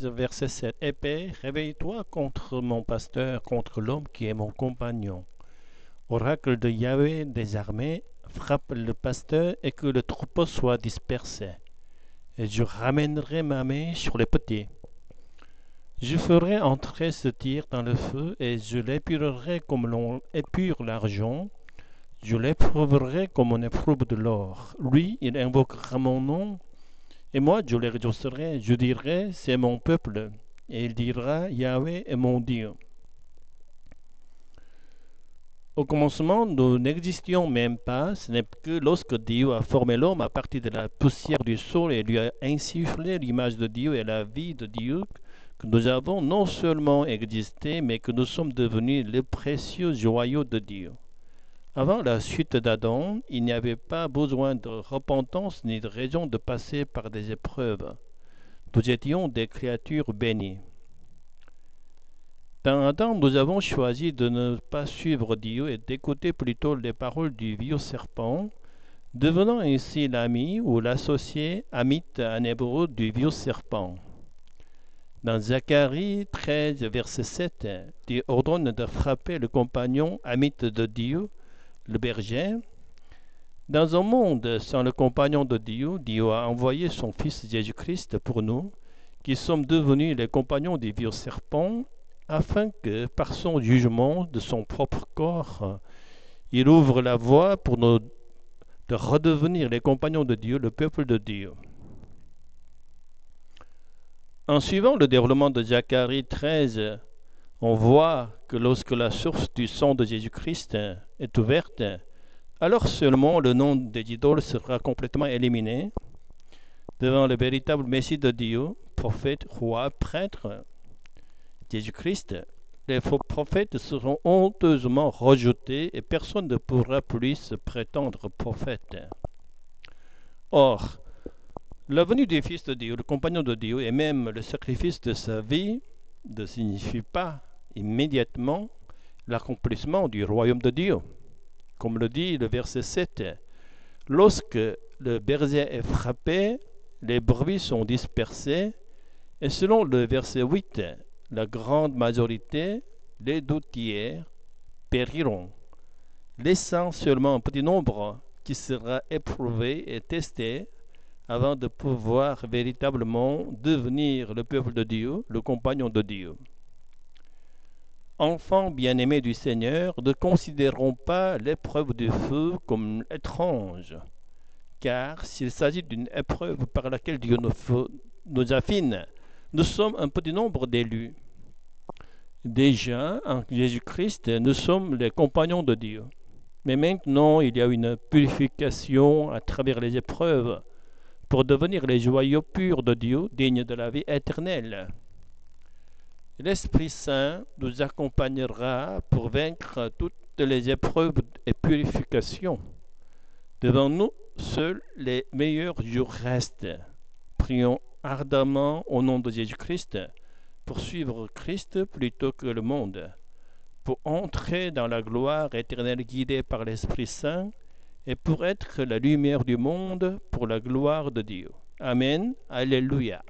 Verset 7. Épée, réveille-toi contre mon pasteur, contre l'homme qui est mon compagnon. Oracle de Yahweh des armées, frappe le pasteur et que le troupeau soit dispersé. Et je ramènerai ma main sur les petits. Je ferai entrer ce tir dans le feu et je l'épurerai comme l'on épure l'argent. Je l'éprouverai comme on éprouve de l'or. Lui, il invoquera mon nom et moi je l'exaucerai. Je dirai, c'est mon peuple. Et il dira, Yahweh est mon Dieu. Au commencement, nous n'existions même pas. Ce n'est que lorsque Dieu a formé l'homme à partir de la poussière du sol et lui a insufflé l'image de Dieu et la vie de Dieu que nous avons non seulement existé, mais que nous sommes devenus les précieux joyaux de Dieu. Avant la chute d'Adam, il n'y avait pas besoin de repentance ni de raison de passer par des épreuves. Nous étions des créatures bénies. Dans Adam, nous avons choisi de ne pas suivre Dieu et d'écouter plutôt les paroles du vieux serpent, devenant ainsi l'ami ou l'associé amite en hébreu du vieux serpent. Dans Zacharie 13, verset 7, Dieu ordonne de frapper le compagnon amite de Dieu, le berger. Dans un monde sans le compagnon de Dieu, Dieu a envoyé son Fils Jésus-Christ pour nous, qui sommes devenus les compagnons du vieux serpent, afin que, par son jugement de son propre corps, il ouvre la voie pour nous de redevenir les compagnons de Dieu, le peuple de Dieu. En suivant le déroulement de Zacharie 13, on voit que lorsque la source du sang de Jésus-Christ est ouverte, alors seulement le nom des idoles sera complètement éliminé devant le véritable Messie de Dieu, prophète, roi, prêtre, Jésus-Christ. Les faux prophètes seront honteusement rejetés et personne ne pourra plus se prétendre prophète. Or, la venue du Fils de Dieu, le compagnon de Dieu, et même le sacrifice de sa vie ne signifie pas immédiatement l'accomplissement du royaume de Dieu. Comme le dit le verset 7, lorsque le berger est frappé, les brebis sont dispersées, et selon le verset 8, la grande majorité, les 2 tiers, périront, laissant seulement un petit nombre qui sera éprouvé et testé avant de pouvoir véritablement devenir le peuple de Dieu, le compagnon de Dieu. Enfants bien-aimés du Seigneur, ne considérons pas l'épreuve du feu comme étrange, car s'il s'agit d'une épreuve par laquelle Dieu nous affine, nous sommes un petit nombre d'élus. Déjà, en Jésus-Christ, nous sommes les compagnons de Dieu. Mais maintenant, il y a une purification à travers les épreuves pour devenir les joyaux purs de Dieu, dignes de la vie éternelle. L'Esprit Saint nous accompagnera pour vaincre toutes les épreuves et purifications. Devant nous, seuls les meilleurs jours restent. Prions ardemment au nom de Jésus-Christ pour suivre Christ plutôt que le monde, pour entrer dans la gloire éternelle guidée par l'Esprit Saint et pour être la lumière du monde pour la gloire de Dieu. Amen. Alléluia.